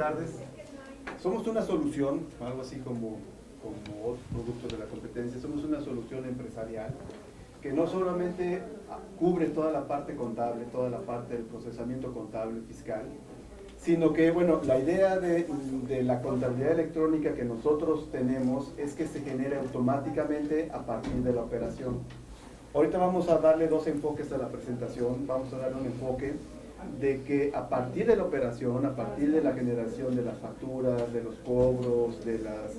tardes. Somos una solución, algo así como otros productos de la competencia, somos una solución empresarial que no solamente cubre toda la parte contable, toda la parte del procesamiento contable fiscal, sino que, bueno, la idea de la contabilidad electrónica que nosotros tenemos es que se genere automáticamente a partir de la operación. Ahorita vamos a darle dos enfoques a la presentación. Vamos a darle un enfoque de que a partir de la operación, a partir de la generación de las facturas, de los cobros, de los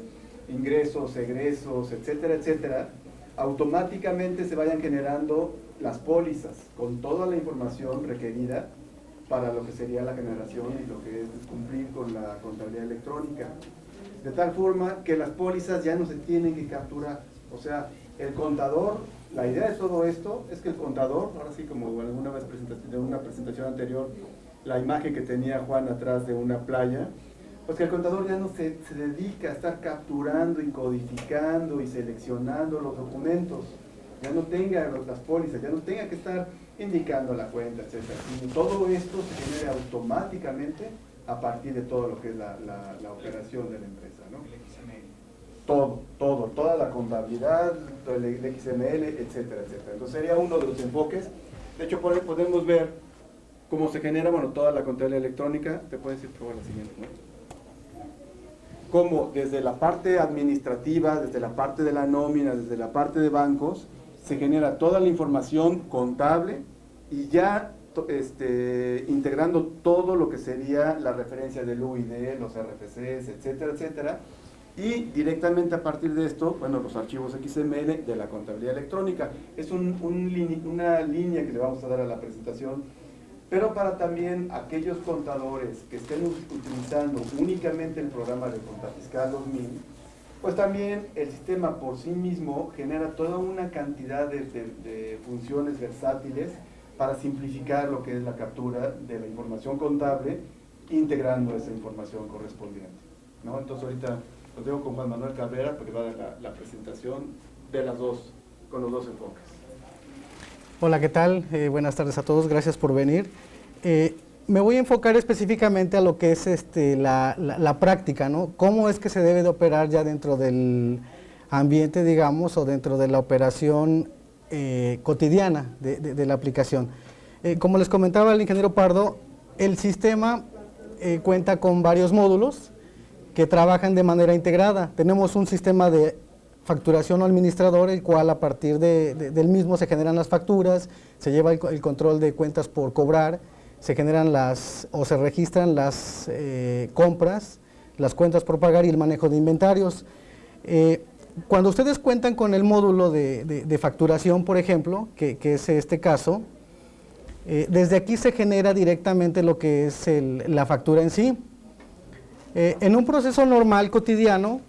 ingresos, egresos, etcétera, etcétera, automáticamente se vayan generando las pólizas con toda la información requerida para lo que sería la generación y lo que es cumplir con la contabilidad electrónica. De tal forma que las pólizas ya no se tienen que capturar. O sea, el contador, la idea de todo esto es que el contador, ahora sí como alguna vez de una presentación anterior, la imagen que tenía Juan atrás de una playa, pues que el contador ya no se dedica a estar capturando y codificando y seleccionando los documentos, ya no tenga las pólizas, ya no tenga que estar indicando la cuenta, etc. Y todo esto se genera automáticamente a partir de todo lo que es la operación de la empresa, ¿no? Toda la contabilidad, el XML, etcétera, etcétera. Entonces sería uno de los enfoques. De hecho, por ahí podemos ver cómo se genera, bueno, toda la contabilidad electrónica. Te puedes ir por la siguiente, ¿no? Cómo desde la parte administrativa, desde la parte de la nómina, desde la parte de bancos, se genera toda la información contable y ya integrando todo lo que sería la referencia del UID, los RFCs, etcétera, etcétera, y directamente a partir de esto, bueno, los archivos XML de la contabilidad electrónica. Es una línea que le vamos a dar a la presentación, pero para también aquellos contadores que estén utilizando únicamente el programa de Contafiscal 2000, pues también el sistema por sí mismo genera toda una cantidad de funciones versátiles para simplificar lo que es la captura de la información contable, integrando esa información correspondiente, ¿no? Entonces ahorita los dejo con Juan Manuel Cabrera porque va a dar la presentación de con los dos enfoques. Hola, ¿qué tal? Buenas tardes a todos, gracias por venir. Me voy a enfocar específicamente a lo que es la práctica, ¿no? Cómo es que se debe de operar ya dentro del ambiente, digamos, o dentro de la operación cotidiana de la aplicación. Como les comentaba el ingeniero Pardo, el sistema cuenta con varios módulos que trabajan de manera integrada. Tenemos un sistema de facturación administrador, el cual a partir del mismo se generan las facturas, se lleva el control de cuentas por cobrar, se generan se registran las compras, las cuentas por pagar y el manejo de inventarios. Cuando ustedes cuentan con el módulo de facturación, por ejemplo, que es este caso, desde aquí se genera directamente lo que es la factura en sí. En un proceso normal, cotidiano,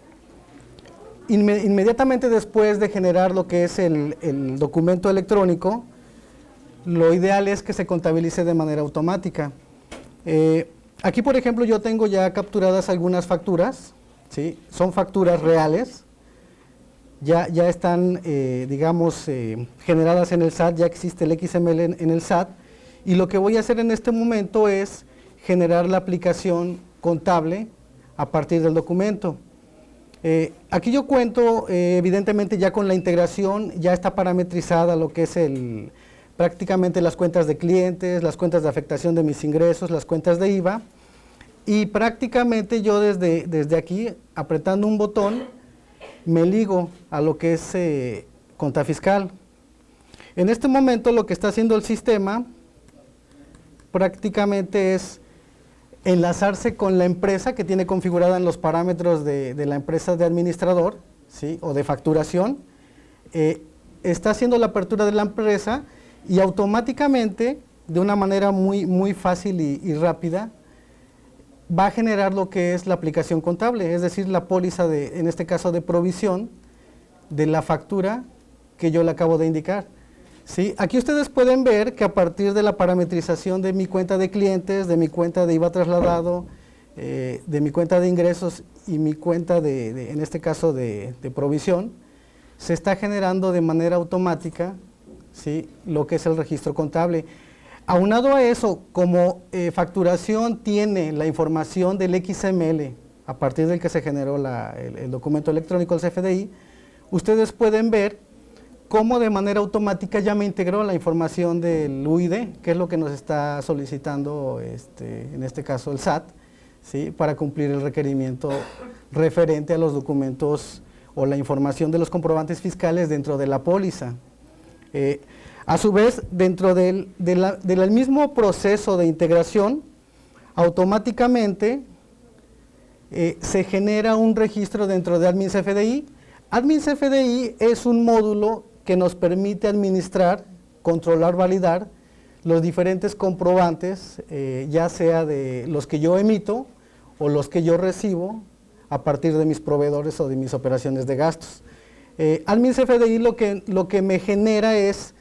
inmediatamente después de generar lo que es el documento electrónico, lo ideal es que se contabilice de manera automática. Aquí, por ejemplo, yo tengo ya capturadas algunas facturas, ¿sí? Son facturas reales, ya están, digamos, generadas en el SAT, ya existe el XML en el SAT, y lo que voy a hacer en este momento es generar la aplicación contable a partir del documento. Aquí yo cuento evidentemente ya con la integración, ya está parametrizada lo que es prácticamente las cuentas de clientes, las cuentas de afectación de mis ingresos, las cuentas de IVA, y prácticamente yo desde aquí, apretando un botón, me ligo a lo que es Contafiscal. En este momento lo que está haciendo el sistema prácticamente es enlazarse con la empresa que tiene configurada en los parámetros de la empresa de administrador, ¿sí? O de facturación. Está haciendo la apertura de la empresa y automáticamente, de una manera muy fácil y rápida, va a generar lo que es la aplicación contable, es decir, la póliza en este caso de provisión de la factura que yo le acabo de indicar. ¿Sí? Aquí ustedes pueden ver que a partir de la parametrización de mi cuenta de clientes, de mi cuenta de IVA trasladado, de mi cuenta de ingresos y mi cuenta en este caso de provisión, se está generando de manera automática, ¿sí? Lo que es el registro contable. Aunado a eso, como facturación tiene la información del XML a partir del que se generó el documento electrónico del CFDI, ustedes pueden ver cómo de manera automática ya me integró la información del UID, que es lo que nos está solicitando en este caso el SAT, ¿sí? Para cumplir el requerimiento referente a los documentos o la información de los comprobantes fiscales dentro de la póliza. A su vez, dentro del mismo proceso de integración, automáticamente se genera un registro dentro de Admin CFDI. Admin CFDI es un módulo que nos permite administrar, controlar, validar los diferentes comprobantes, ya sea de los que yo emito o los que yo recibo a partir de mis proveedores o de mis operaciones de gastos. Admin CFDI lo que me genera es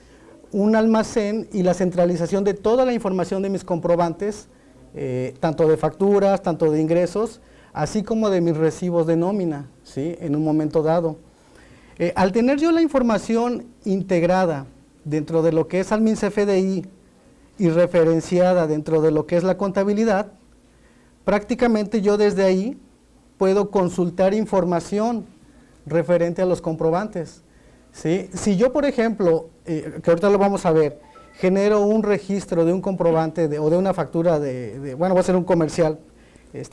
un almacén y la centralización de toda la información de mis comprobantes, tanto de facturas, tanto de ingresos, así como de mis recibos de nómina, ¿sí? En un momento dado. Al tener yo la información integrada dentro de lo que es Admin CFDI y referenciada dentro de lo que es la contabilidad, prácticamente yo desde ahí puedo consultar información referente a los comprobantes, ¿sí? Si yo, por ejemplo, que ahorita lo vamos a ver, genero un registro de un comprobante o de una factura bueno, va a ser un comercial,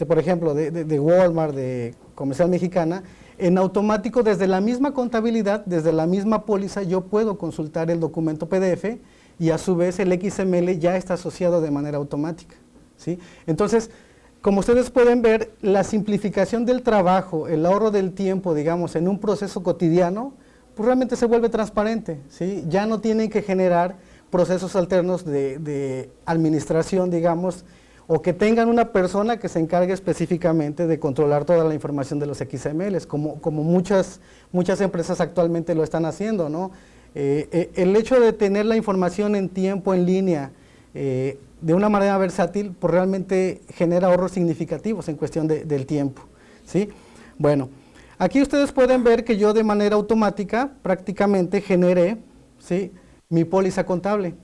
por ejemplo, de Walmart, de Comercial Mexicana, en automático desde la misma contabilidad, desde la misma póliza, yo puedo consultar el documento PDF y a su vez el XML ya está asociado de manera automática, ¿sí? Entonces, como ustedes pueden ver, la simplificación del trabajo, el ahorro del tiempo, digamos, en un proceso cotidiano, pues realmente se vuelve transparente, ¿sí? Ya no tienen que generar procesos alternos de administración, digamos, o que tengan una persona que se encargue específicamente de controlar toda la información de los XMLs, como muchas empresas actualmente lo están haciendo, ¿no? El hecho de tener la información en tiempo, en línea, de una manera versátil, pues realmente genera ahorros significativos en cuestión del tiempo, ¿sí? Bueno, aquí ustedes pueden ver que yo de manera automática prácticamente generé, ¿sí?, mi póliza contable.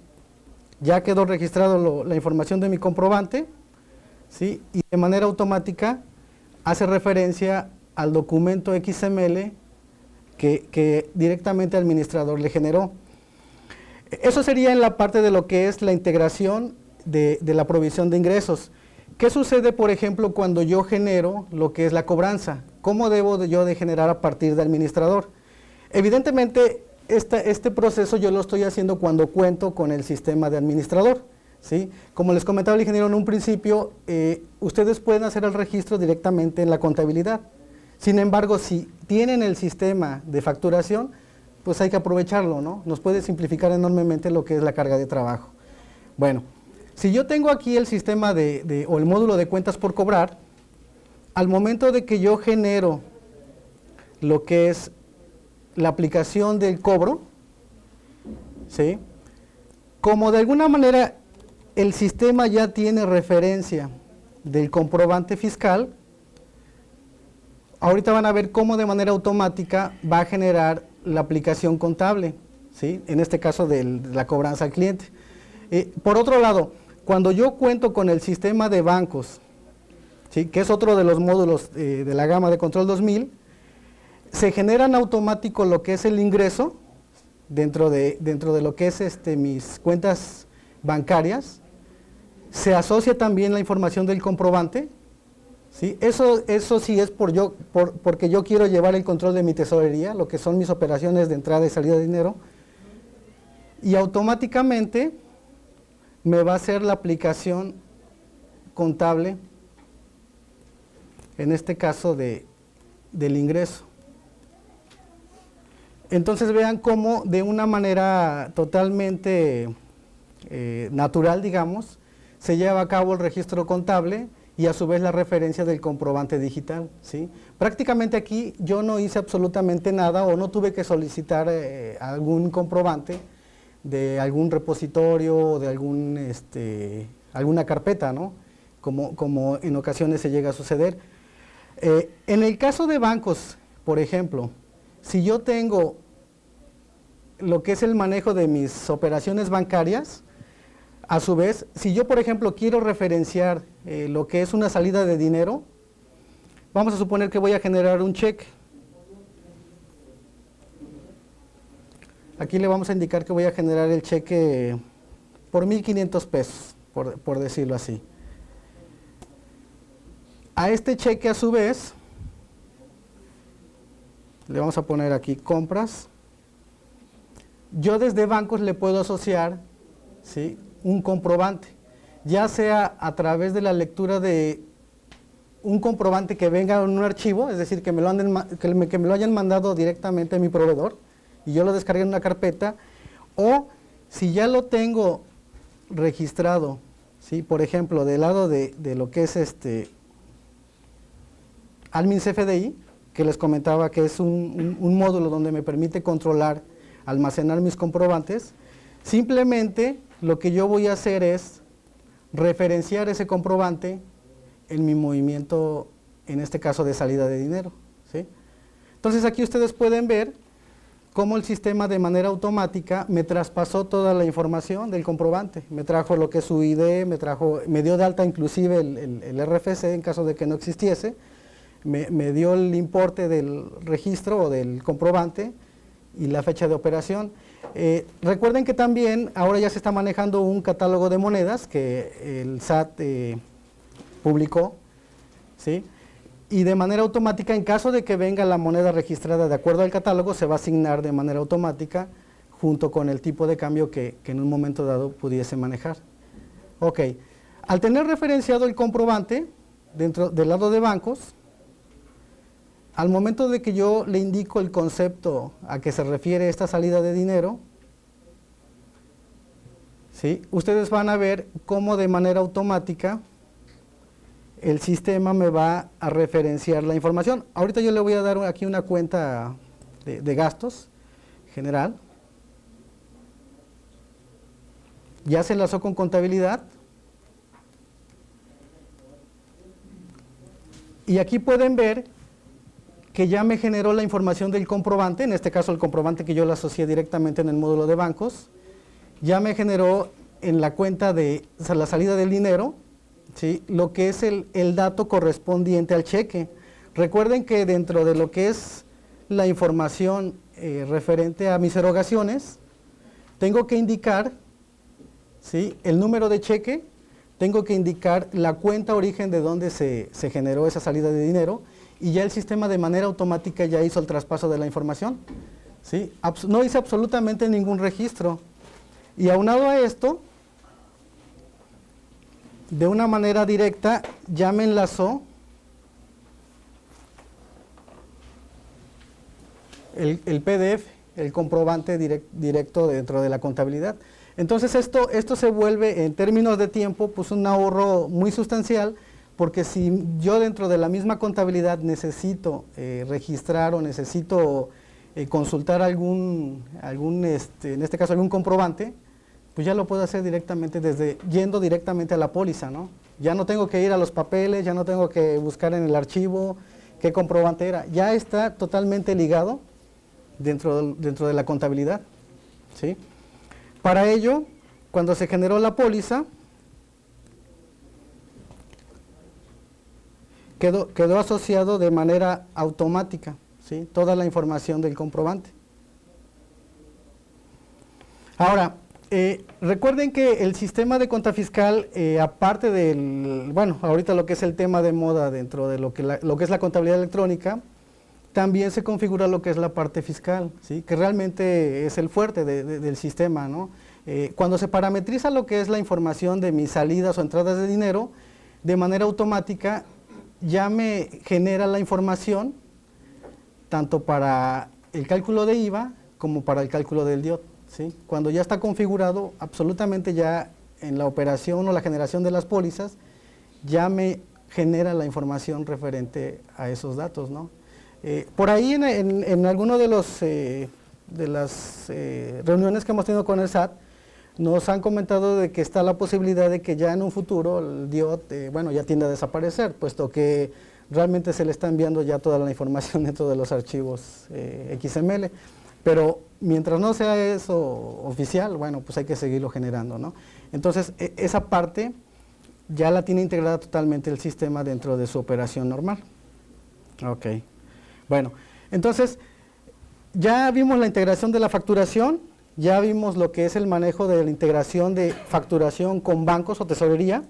Ya quedó registrado la información de mi comprobante, ¿sí? Y de manera automática hace referencia al documento XML que directamente el administrador le generó. Eso sería en la parte de lo que es la integración de la provisión de ingresos. ¿Qué sucede, por ejemplo, cuando yo genero lo que es la cobranza? ¿Cómo debo yo de generar a partir de administrador? Evidentemente, este proceso yo lo estoy haciendo cuando cuento con el sistema de administrador, ¿sí? Como les comentaba el ingeniero en un principio, ustedes pueden hacer el registro directamente en la contabilidad. Sin embargo, si tienen el sistema de facturación, pues hay que aprovecharlo, ¿no? Nos puede simplificar enormemente lo que es la carga de trabajo. Bueno, si yo tengo aquí el sistema o el módulo de cuentas por cobrar, al momento de que yo genero lo que es la aplicación del cobro, ¿sí?, como de alguna manera el sistema ya tiene referencia del comprobante fiscal, ahorita van a ver cómo de manera automática va a generar la aplicación contable, ¿sí?, en este caso de la cobranza al cliente. Por otro lado, cuando yo cuento con el sistema de bancos, ¿sí?, que es otro de los módulos de la gama de Control 2000, se genera en automático lo que es el ingreso dentro de lo que es mis cuentas bancarias, se asocia también la información del comprobante, ¿sí? Eso sí es porque yo quiero llevar el control de mi tesorería, lo que son mis operaciones de entrada y salida de dinero, y automáticamente me va a hacer la aplicación contable, en este caso del ingreso. Entonces vean cómo de una manera totalmente natural, digamos, se lleva a cabo el registro contable y a su vez la referencia del comprobante digital, ¿sí? Prácticamente aquí yo no hice absolutamente nada o no tuve que solicitar algún comprobante de algún repositorio o de alguna carpeta, ¿no? Como en ocasiones se llega a suceder. En el caso de bancos, por ejemplo, si yo tengo lo que es el manejo de mis operaciones bancarias, A su vez, si yo, por ejemplo, quiero referenciar lo que es una salida de dinero, vamos a suponer que voy a generar un cheque. Aquí le vamos a indicar que voy a generar el cheque por 1,500 pesos, por decirlo así. A este cheque, a su vez, le vamos a poner aquí compras. Yo desde bancos le puedo asociar, ¿sí?, un comprobante, ya sea a través de la lectura de un comprobante que venga en un archivo, es decir, que me lo hayan mandado directamente a mi proveedor y yo lo descargué en una carpeta, o si ya lo tengo registrado, ¿sí?, por ejemplo, del lado de lo que es Admin CFDI, que les comentaba que es un módulo donde me permite controlar, almacenar mis comprobantes, simplemente lo que yo voy a hacer es referenciar ese comprobante en mi movimiento, en este caso de salida de dinero, ¿sí? Entonces aquí ustedes pueden ver cómo el sistema de manera automática me traspasó toda la información del comprobante, me trajo lo que es su ID, me dio de alta inclusive el RFC en caso de que no existiese, me dio el importe del registro o del comprobante y la fecha de operación. Recuerden que también ahora ya se está manejando un catálogo de monedas que el SAT publicó, ¿sí?, y de manera automática, en caso de que venga la moneda registrada de acuerdo al catálogo, se va a asignar de manera automática junto con el tipo de cambio que en un momento dado pudiese manejar. Ok, al tener referenciado el comprobante dentro del lado de bancos, al momento de que yo le indico el concepto a que se refiere esta salida de dinero, ¿sí?, ustedes van a ver cómo de manera automática el sistema me va a referenciar la información. Ahorita yo le voy a dar aquí una cuenta de gastos general. Ya se enlazó con contabilidad. Y aquí pueden ver que ya me generó la información del comprobante, en este caso el comprobante que yo le asocié directamente en el módulo de bancos, ya me generó en la cuenta de la salida del dinero, ¿sí?, lo que es el dato correspondiente al cheque. Recuerden que dentro de lo que es la información referente a mis erogaciones, tengo que indicar, ¿sí?, el número de cheque, tengo que indicar la cuenta origen de donde se generó esa salida de dinero, y ya el sistema de manera automática ya hizo el traspaso de la información, ¿sí? No hice absolutamente ningún registro. Y aunado a esto, de una manera directa, ya me enlazó el PDF, el comprobante directo dentro de la contabilidad. Entonces esto se vuelve, en términos de tiempo, pues un ahorro muy sustancial, porque si yo dentro de la misma contabilidad necesito registrar o necesito consultar en este caso algún comprobante, pues ya lo puedo hacer directamente yendo directamente a la póliza, ¿no? Ya no tengo que ir a los papeles, ya no tengo que buscar en el archivo qué comprobante era, ya está totalmente ligado dentro de la contabilidad, ¿sí? Para ello, cuando se generó la póliza, quedó asociado de manera automática, ¿sí?, toda la información del comprobante. Ahora, recuerden que el sistema de cuenta fiscal, aparte del, ahorita lo que es el tema de moda dentro de lo que es la contabilidad electrónica, también se configura lo que es la parte fiscal, ¿sí?, que realmente es el fuerte del sistema, ¿no? Cuando se parametriza lo que es la información de mis salidas o entradas de dinero, de manera automática ya me genera la información tanto para el cálculo de IVA como para el cálculo del DIOT, ¿sí? Cuando ya está configurado, absolutamente ya en la operación o la generación de las pólizas, ya me genera la información referente a esos datos, ¿no? Por ahí en alguno de las reuniones que hemos tenido con el SAT, nos han comentado de que está la posibilidad de que ya en un futuro el DIOT, ya tiende a desaparecer, puesto que realmente se le está enviando ya toda la información dentro de los archivos XML. Pero mientras no sea eso oficial, bueno, pues hay que seguirlo generando, ¿no? Entonces, esa parte ya la tiene integrada totalmente el sistema dentro de su operación normal. Ok. Bueno, entonces, ya vimos la integración de la facturación, ya vimos lo que es el manejo de la integración de facturación con bancos o tesorería,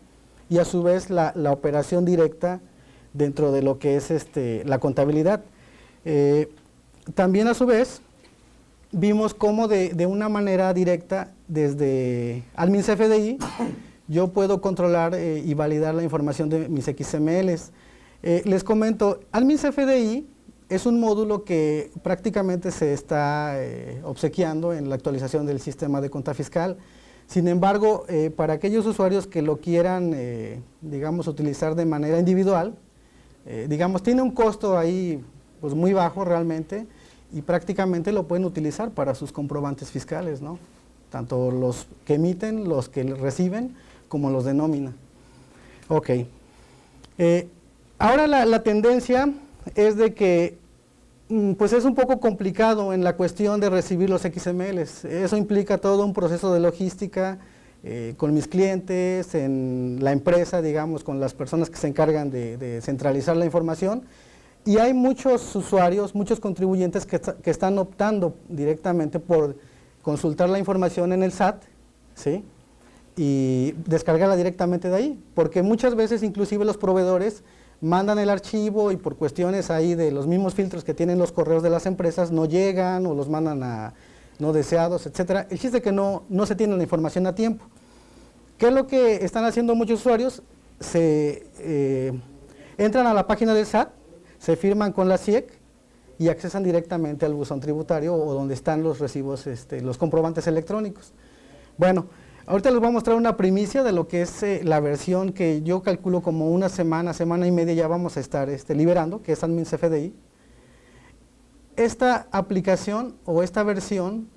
y a su vez la operación directa dentro de lo que es la contabilidad. También a su vez vimos cómo de una manera directa desde Admin CFDI yo puedo controlar y validar la información de mis XMLs. Les comento, Admin CFDI es un módulo que prácticamente se está obsequiando en la actualización del sistema de cuenta fiscal. Sin embargo, para aquellos usuarios que lo quieran, digamos, utilizar de manera individual, digamos, tiene un costo ahí pues muy bajo realmente, y prácticamente lo pueden utilizar para sus comprobantes fiscales, ¿no? Tanto los que emiten, los que reciben, como los de nómina. Ok. Ahora la tendencia es de que pues es un poco complicado en la cuestión de recibir los XMLs. Eso implica todo un proceso de logística con mis clientes, en la empresa, digamos, con las personas que se encargan de centralizar la información. Y hay muchos usuarios, muchos contribuyentes que están optando directamente por consultar la información en el SAT, ¿sí? Y descargarla directamente de ahí, porque muchas veces inclusive los proveedores mandan el archivo y por cuestiones ahí de los mismos filtros que tienen los correos de las empresas no llegan o los mandan a no deseados, etcétera. El chiste es que no se tiene la información a tiempo. ¿Qué es lo que están haciendo muchos usuarios? Entran a la página del SAT, se firman con la CIEC y accesan directamente al buzón tributario o donde están los recibos, los comprobantes electrónicos. Bueno, ahorita les voy a mostrar una primicia de lo que es la versión que yo calculo como una semana, semana y media ya vamos a estar liberando, que es Admin CFDI. Esta aplicación o esta versión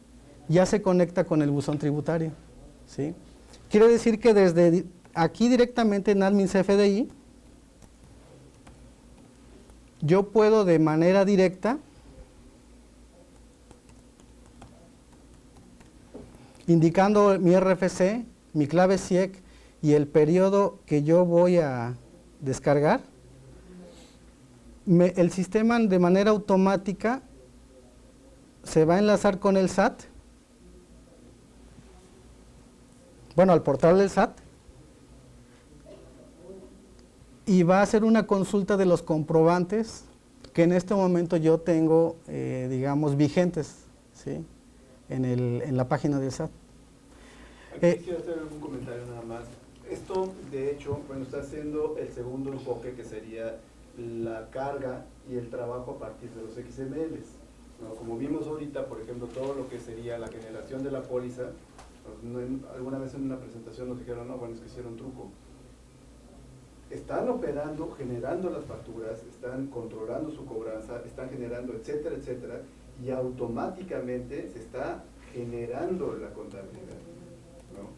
ya se conecta con el buzón tributario, ¿sí? Quiere decir que desde aquí directamente en Admin CFDI, yo puedo de manera directa indicando mi RFC, mi clave CIEC y el periodo que yo voy a descargar, el sistema de manera automática se va a enlazar con el SAT, bueno, al portal del SAT, y va a hacer una consulta de los comprobantes que en este momento yo tengo, digamos, vigentes, ¿sí? En la página del SAT. Aquí quisiera hacer algún comentario nada más. Esto, de hecho, bueno, está haciendo el segundo enfoque, que sería la carga y el trabajo a partir de los XMLs, ¿no? Como vimos ahorita, por ejemplo, todo lo que sería la generación de la póliza, alguna vez en una presentación nos dijeron, no, bueno, es que hicieron truco. Están operando, generando las facturas, están controlando su cobranza, están generando, etcétera, etcétera, y automáticamente se está generando la contabilidad, ¿no?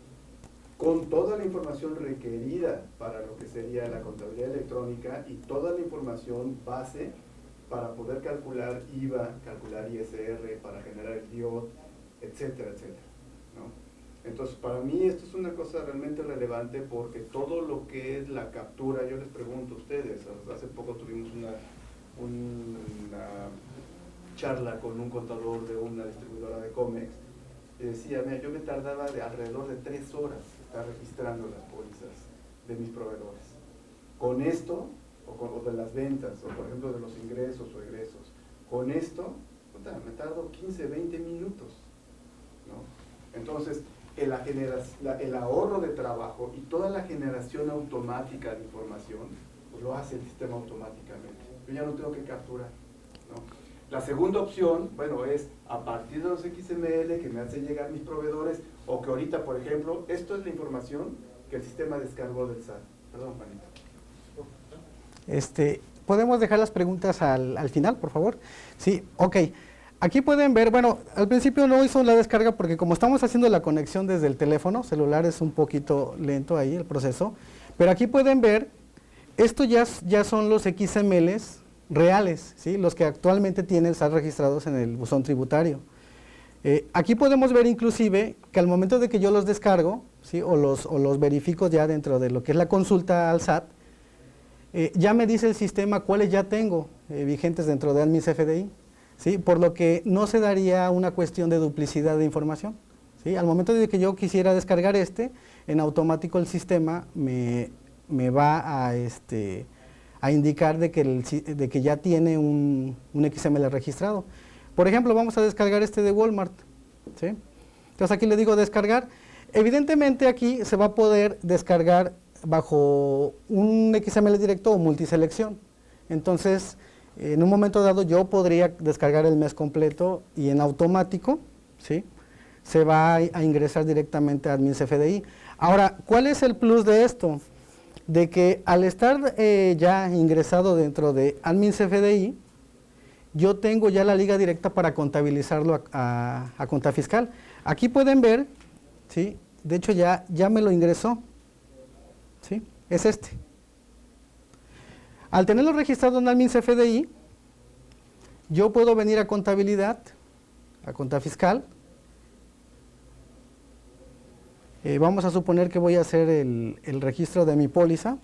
Con toda la información requerida para lo que sería la contabilidad electrónica y toda la información base para poder calcular IVA, calcular ISR, para generar el DIOT, etcétera, etcétera, ¿no? Entonces, para mí esto es una cosa realmente relevante, porque todo lo que es la captura, yo les pregunto a ustedes, hace poco tuvimos una charla con un contador de una distribuidora de Comex, y decía, mira, yo me tardaba de alrededor de 3 horas estar registrando las pólizas de mis proveedores. Con esto, o de las ventas, o por ejemplo de los ingresos o egresos, con esto, me tardo 15, 20 minutos, ¿no? Entonces, el ahorro de trabajo y toda la generación automática de información, pues lo hace el sistema automáticamente. Yo ya no tengo que capturar, ¿no? La segunda opción, bueno, es a partir de los XML que me hacen llegar mis proveedores, o que ahorita, por ejemplo, esto es la información que el sistema descargó del SAT. Perdón, Juanito. ¿Podemos dejar las preguntas al final, por favor? Sí, ok. Aquí pueden ver, bueno, al principio no hizo la descarga porque como estamos haciendo la conexión desde el teléfono celular es un poquito lento ahí el proceso, pero aquí pueden ver, esto ya son los XMLs reales, ¿sí? Los que actualmente tienen SAT registrados en el buzón tributario. Aquí podemos ver inclusive que al momento de que yo los descargo, ¿sí? o los verifico ya dentro de lo que es la consulta al SAT, ya me dice el sistema cuáles ya tengo vigentes dentro de Admins FDI, ¿sí? Por lo que no se daría una cuestión de duplicidad de información, ¿sí? Al momento de que yo quisiera descargar en automático el sistema me va a indicar de que ya tiene un XML registrado. Por ejemplo, vamos a descargar de Walmart, ¿sí? Entonces aquí le digo descargar. Evidentemente aquí se va a poder descargar bajo un XML directo o multiselección. Entonces, en un momento dado yo podría descargar el mes completo y en automático, ¿sí? Se va a ingresar directamente a Admins FDI. Ahora, ¿cuál es el plus de esto? De que al estar ya ingresado dentro de Admins FDI, yo tengo ya la liga directa para contabilizarlo a cuenta fiscal. Aquí pueden ver, ¿sí? De hecho ya me lo ingresó, ¿sí? Es Al tenerlo registrado en Admins FDI, yo puedo venir a contabilidad, a cuenta fiscal. Vamos a suponer que voy a hacer el registro de mi póliza.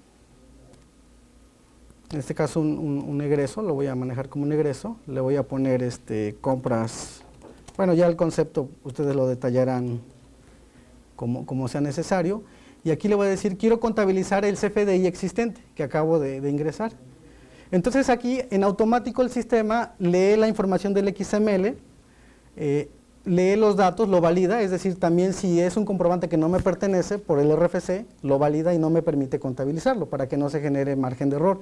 En este caso un egreso, lo voy a manejar como un egreso. Le voy a poner compras. Bueno, ya el concepto ustedes lo detallarán como sea necesario. Y aquí le voy a decir, quiero contabilizar el CFDI existente que acabo de ingresar. Entonces aquí en automático el sistema lee la información del XML, lee los datos, lo valida, es decir, también si es un comprobante que no me pertenece por el RFC, lo valida y no me permite contabilizarlo para que no se genere margen de error,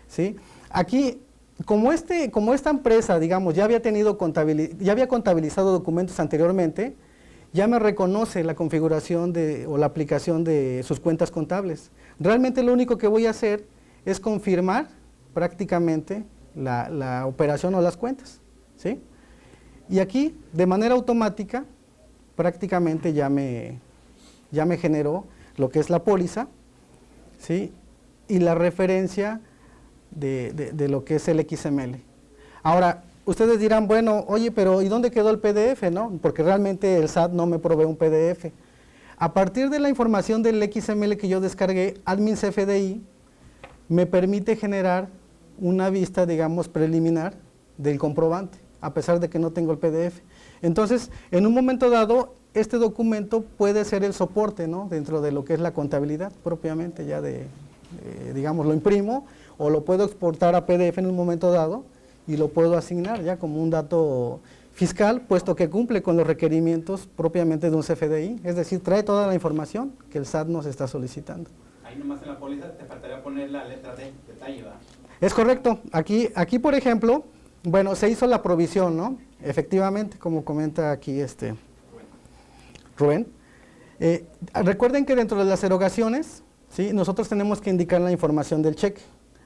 ¿sí? Aquí, como esta empresa, digamos, ya había contabilizado documentos anteriormente, ya me reconoce la configuración o la aplicación de sus cuentas contables. Realmente lo único que voy a hacer es confirmar prácticamente la operación o las cuentas, ¿sí? Y aquí, de manera automática, prácticamente ya me generó lo que es la póliza, ¿sí? Y la referencia de lo que es el XML. Ahora, ustedes dirán, bueno, oye, pero ¿y dónde quedó el PDF, no? Porque realmente el SAT no me provee un PDF. A partir de la información del XML que yo descargué, Admins FDI me permite generar una vista, digamos, preliminar del comprobante, a pesar de que no tengo el PDF. Entonces, en un momento dado, este documento puede ser el soporte, ¿no? Dentro de lo que es la contabilidad propiamente, ya digamos, lo imprimo o lo puedo exportar a PDF en un momento dado y lo puedo asignar ya como un dato fiscal, puesto que cumple con los requerimientos propiamente de un CFDI, es decir, trae toda la información que el SAT nos está solicitando. Ahí nomás en la póliza te faltaría poner la letra D, detalle, ¿verdad? Es correcto. Aquí por ejemplo, bueno, se hizo la provisión, ¿no? Efectivamente, como comenta aquí Rubén. Recuerden que dentro de las erogaciones, ¿sí? Nosotros tenemos que indicar la información del cheque,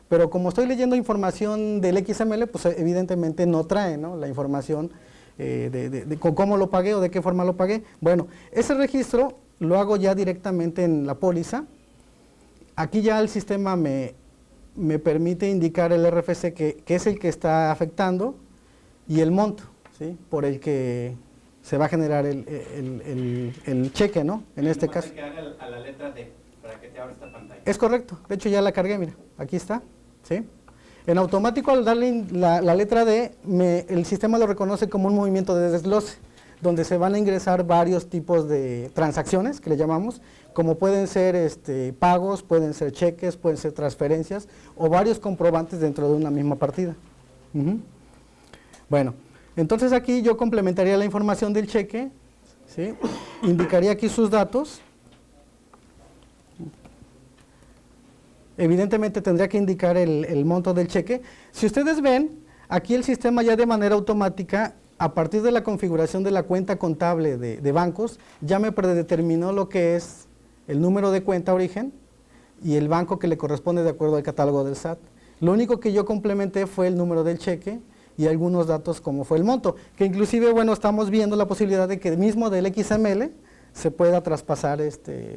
pero como estoy leyendo información del XML, pues evidentemente no trae, ¿no? La información de cómo lo pagué o de qué forma lo pagué. Bueno, ese registro lo hago ya directamente en la póliza. Aquí ya el sistema me permite indicar el RFC que es el que está afectando y el monto, ¿sí? Por el que se va a generar el cheque, ¿no? En este caso. Hay que darle a la letra D para que te abra esta pantalla. Es correcto, de hecho ya la cargué, mira, aquí está, ¿sí? En automático al darle la letra D, el sistema lo reconoce como un movimiento de desglose, donde se van a ingresar varios tipos de transacciones, que le llamamos, como pueden ser pagos, pueden ser cheques, pueden ser transferencias, o varios comprobantes dentro de una misma partida. Bueno, entonces aquí yo complementaría la información del cheque, ¿sí? Indicaría aquí sus datos. Evidentemente tendría que indicar el monto del cheque. Si ustedes ven, aquí el sistema ya de manera automática, a partir de la configuración de la cuenta contable de bancos, ya me predeterminó lo que es el número de cuenta origen y el banco que le corresponde de acuerdo al catálogo del SAT. Lo único que yo complementé fue el número del cheque y algunos datos como fue el monto, que inclusive, bueno, estamos viendo la posibilidad de que mismo del XML se pueda traspasar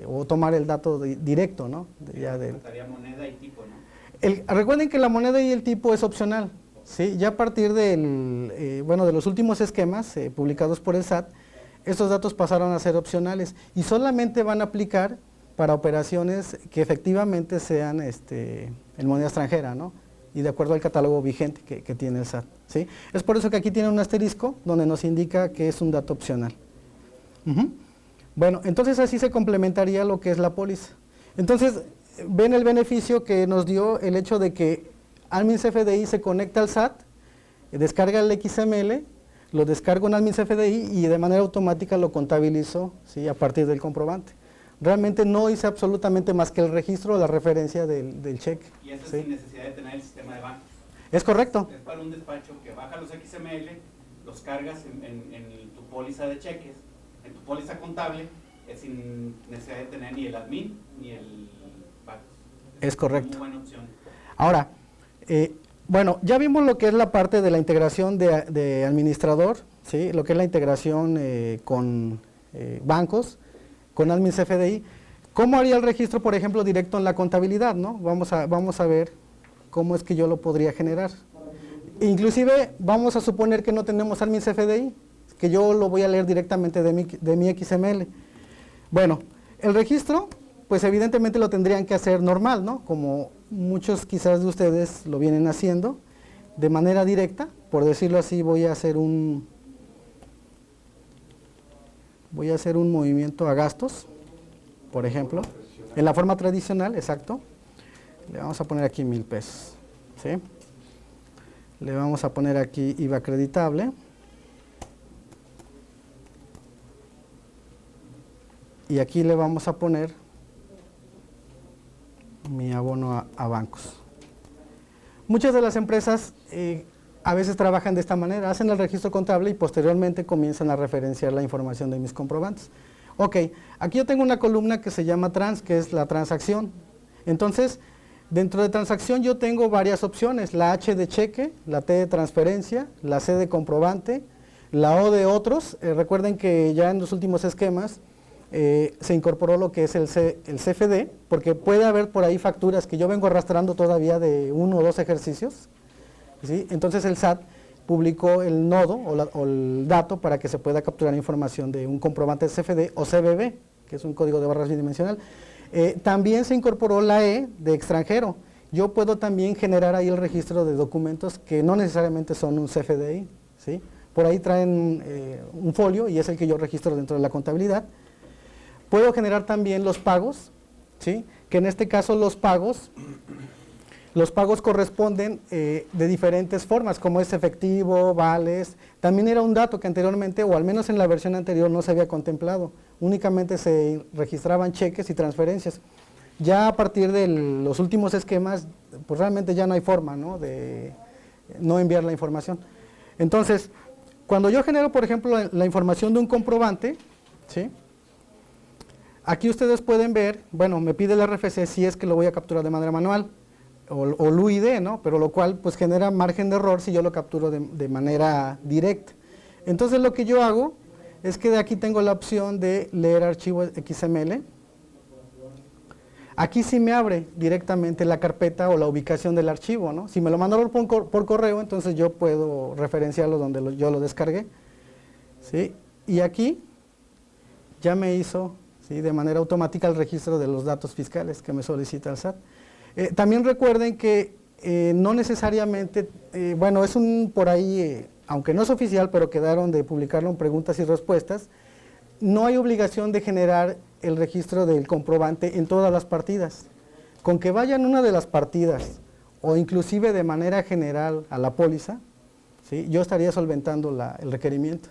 o tomar el dato directo, ¿no? Faltaría moneda y tipo, ¿no? Recuerden que la moneda y el tipo es opcional, ¿sí? Ya a partir de los últimos esquemas publicados por el SAT, estos datos pasaron a ser opcionales y solamente van a aplicar para operaciones que efectivamente sean en moneda extranjera, ¿no? Y de acuerdo al catálogo vigente que tiene el SAT, ¿sí? Es por eso que aquí tiene un asterisco donde nos indica que es un dato opcional. Bueno, entonces así se complementaría lo que es la póliza. Entonces, ven el beneficio que nos dio el hecho de que Admin CFDI se conecta al SAT, descarga el XML, lo descargo en Admin CFDI y de manera automática lo contabilizo, ¿sí? A partir del comprobante. Realmente no hice absolutamente más que el registro o la referencia del cheque. Y eso ¿sí? es sin necesidad de tener el sistema de bancos. Es correcto. Es para un despacho que baja los XML, los cargas en tu póliza de cheques, en tu póliza contable, es sin necesidad de tener ni el admin ni el banco. Es correcto. Muy buena opción. Ahora, bueno, ya vimos lo que es la parte de la integración de administrador, ¿sí? Lo que es la integración con bancos, con Admin CFDI. ¿Cómo haría el registro, por ejemplo, directo en la contabilidad, ¿no? Vamos a ver cómo es que yo lo podría generar. Inclusive, vamos a suponer que no tenemos Admin CFDI, que yo lo voy a leer directamente de mi XML. Bueno, el registro, pues evidentemente lo tendrían que hacer normal, ¿no? Como muchos quizás de ustedes lo vienen haciendo, de manera directa, por decirlo así, voy a hacer un movimiento a gastos, por ejemplo, en la forma tradicional, exacto. Le vamos a poner aquí 1,000 pesos, ¿sí? Le vamos a poner aquí IVA acreditable. Y aquí le vamos a poner mi abono a bancos. Muchas de las empresas a veces trabajan de esta manera, hacen el registro contable y posteriormente comienzan a referenciar la información de mis comprobantes. Ok, aquí yo tengo una columna que se llama trans, que es la transacción. Entonces, dentro de transacción yo tengo varias opciones, la H de cheque, la T de transferencia, la C de comprobante, la O de otros. Recuerden que ya en los últimos esquemas se incorporó lo que es el CFD, porque puede haber por ahí facturas que yo vengo arrastrando todavía de 1 o 2 ejercicios, ¿sí? Entonces el SAT publicó el nodo o el dato para que se pueda capturar información de un comprobante CFD o CBB, que es un código de barras bidimensional. También se incorporó la E de extranjero. Yo puedo también generar ahí el registro de documentos que no necesariamente son un CFDI, ¿sí? Por ahí traen un folio y es el que yo registro dentro de la contabilidad. Puedo generar también los pagos, ¿sí? Que en este caso los pagos corresponden de diferentes formas, como es efectivo, vales. También era un dato que anteriormente, o al menos en la versión anterior, no se había contemplado. Únicamente se registraban cheques y transferencias. Ya a partir de los últimos esquemas, pues realmente ya no hay forma, ¿no? De no enviar la información. Entonces, cuando yo genero, por ejemplo, la información de un comprobante, ¿sí? Aquí ustedes pueden ver, bueno, me pide el RFC si es que lo voy a capturar de manera manual, o el UID, ¿no? Pero lo cual pues genera margen de error si yo lo capturo de manera directa. Entonces lo que yo hago es que de aquí tengo la opción de leer archivo XML. Aquí sí me abre directamente la carpeta o la ubicación del archivo, ¿no? Si me lo mandaron por correo, entonces yo puedo referenciarlo donde yo lo descargué, ¿sí? Y aquí ya me hizo, ¿sí?, de manera automática el registro de los datos fiscales que me solicita el SAT. También recuerden que no necesariamente, bueno, es por ahí, aunque no es oficial, pero quedaron de publicarlo en preguntas y respuestas, no hay obligación de generar el registro del comprobante en todas las partidas. Con que vaya en una de las partidas o inclusive de manera general a la póliza, ¿sí?, yo estaría solventando el requerimiento,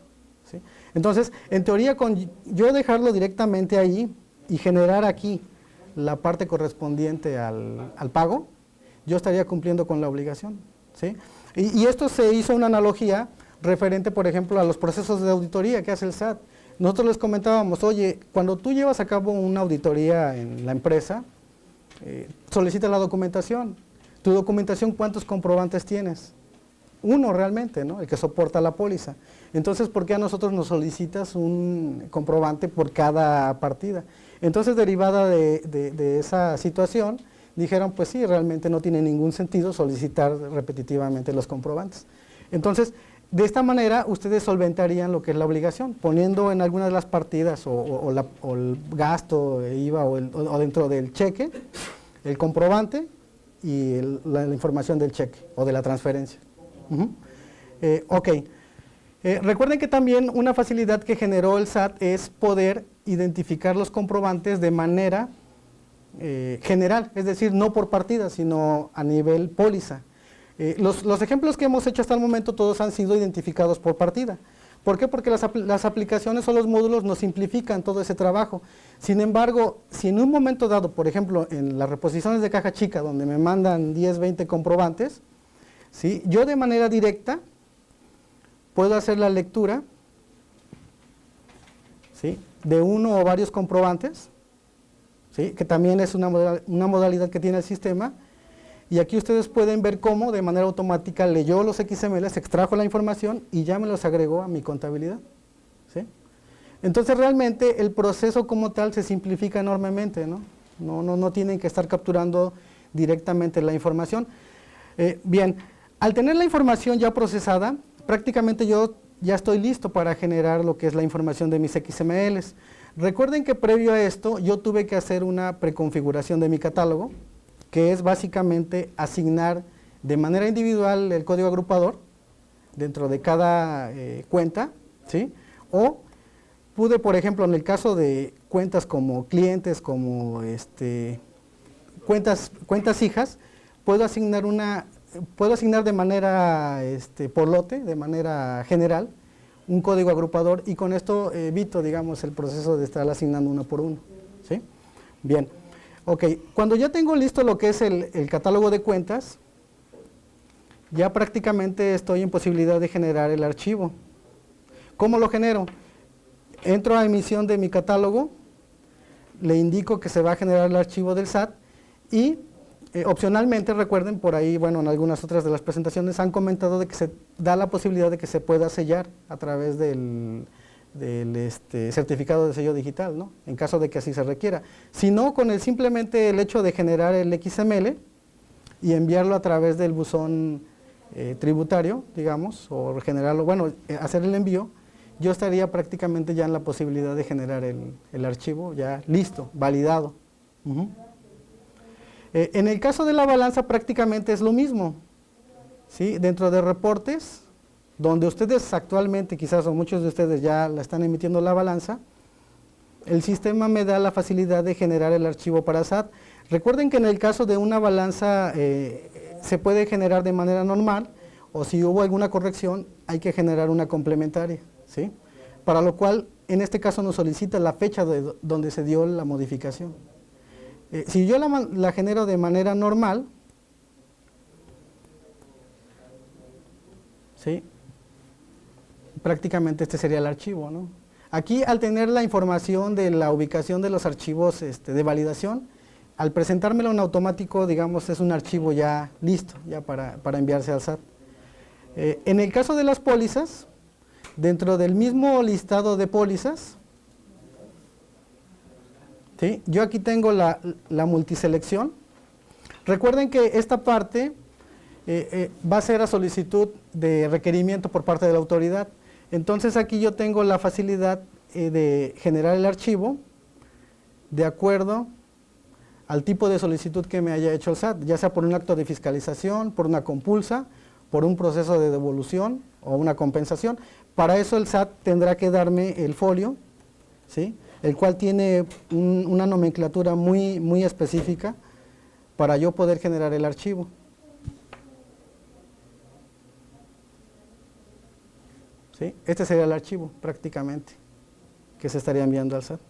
¿sí? Entonces, en teoría, con yo dejarlo directamente ahí y generar aquí la parte correspondiente al pago, yo estaría cumpliendo con la obligación, ¿sí? Y esto se hizo una analogía referente, por ejemplo, a los procesos de auditoría que hace el SAT. Nosotros les comentábamos, oye, cuando tú llevas a cabo una auditoría en la empresa, solicita la documentación. Tu documentación, ¿cuántos comprobantes tienes? Uno realmente, ¿no? El que soporta la póliza. Entonces, ¿por qué a nosotros nos solicitas un comprobante por cada partida? Entonces, derivada de esa situación, dijeron, pues sí, realmente no tiene ningún sentido solicitar repetitivamente los comprobantes. Entonces, de esta manera, ustedes solventarían lo que es la obligación, poniendo en alguna de las partidas o el gasto, IVA o dentro del cheque, el comprobante y la información del cheque o de la transferencia. Ok. Recuerden que también una facilidad que generó el SAT es poder identificar los comprobantes de manera general, es decir, no por partida, sino a nivel póliza. Los ejemplos que hemos hecho hasta el momento todos han sido identificados por partida. ¿Por qué? Porque las aplicaciones o los módulos nos simplifican todo ese trabajo. Sin embargo, si en un momento dado, por ejemplo, en las reposiciones de caja chica, donde me mandan 10, 20 comprobantes, ¿sí?, yo de manera directa puedo hacer la lectura, ¿sí?, de uno o varios comprobantes, ¿sí?, que también es una modalidad que tiene el sistema. Y aquí ustedes pueden ver cómo de manera automática leyó los XMLs, extrajo la información y ya me los agregó a mi contabilidad, ¿sí? Entonces realmente el proceso como tal se simplifica enormemente, ¿no? No tienen que estar capturando directamente la información. Bien, al tener la información ya procesada, prácticamente yo ya estoy listo para generar lo que es la información de mis XMLs. Recuerden que previo a esto yo tuve que hacer una preconfiguración de mi catálogo, que es básicamente asignar de manera individual el código agrupador dentro de cada cuenta, ¿sí? O pude, por ejemplo, en el caso de cuentas como clientes, como cuentas hijas, puedo asignar de manera por lote, de manera general, un código agrupador, y con esto evito, digamos, el proceso de estar asignando uno por uno, ¿sí? Bien. Ok, cuando ya tengo listo lo que es el catálogo de cuentas, ya prácticamente estoy en posibilidad de generar el archivo. ¿Cómo lo genero? Entro a emisión de mi catálogo, le indico que se va a generar el archivo del SAT y opcionalmente, recuerden, por ahí, bueno, en algunas otras de las presentaciones han comentado de que se da la posibilidad de que se pueda sellar a través del certificado de sello digital, ¿no?, en caso de que así se requiera. Si no, con simplemente el hecho de generar el XML y enviarlo a través del buzón tributario, digamos, o generarlo, bueno, hacer el envío, yo estaría prácticamente ya en la posibilidad de generar el archivo ya listo, validado. En el caso de la balanza prácticamente es lo mismo, ¿sí? Dentro de reportes, donde ustedes actualmente, quizás o muchos de ustedes ya la están emitiendo la balanza, el sistema me da la facilidad de generar el archivo para SAT. Recuerden que en el caso de una balanza se puede generar de manera normal, o si hubo alguna corrección hay que generar una complementaria, ¿sí? Para lo cual en este caso nos solicita la fecha de donde se dio la modificación. Si yo la genero de manera normal, ¿sí?, prácticamente este sería el archivo, ¿no? Aquí, al tener la información de la ubicación de los archivos de validación, al presentármelo en automático, digamos, es un archivo ya listo, ya para enviarse al SAT. En el caso de las pólizas, dentro del mismo listado de pólizas, ¿sí?, yo aquí tengo la multiselección. Recuerden que esta parte va a ser a solicitud de requerimiento por parte de la autoridad. Entonces aquí yo tengo la facilidad de generar el archivo de acuerdo al tipo de solicitud que me haya hecho el SAT, ya sea por un acto de fiscalización, por una compulsa, por un proceso de devolución o una compensación. Para eso el SAT tendrá que darme el folio, ¿sí?, el cual tiene una nomenclatura muy específica para yo poder generar el archivo. ¿Sí? Este sería el archivo prácticamente que se estaría enviando al SAT.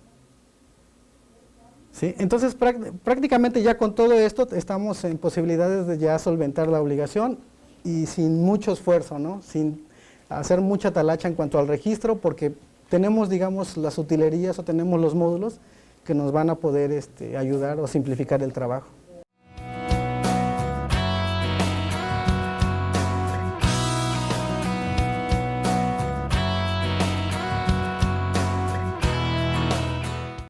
¿Sí? Entonces prácticamente ya con todo esto estamos en posibilidades de ya solventar la obligación y sin mucho esfuerzo, ¿no?, sin hacer mucha talacha en cuanto al registro, porque tenemos, digamos, las utilerías o tenemos los módulos que nos van a poder ayudar o simplificar el trabajo.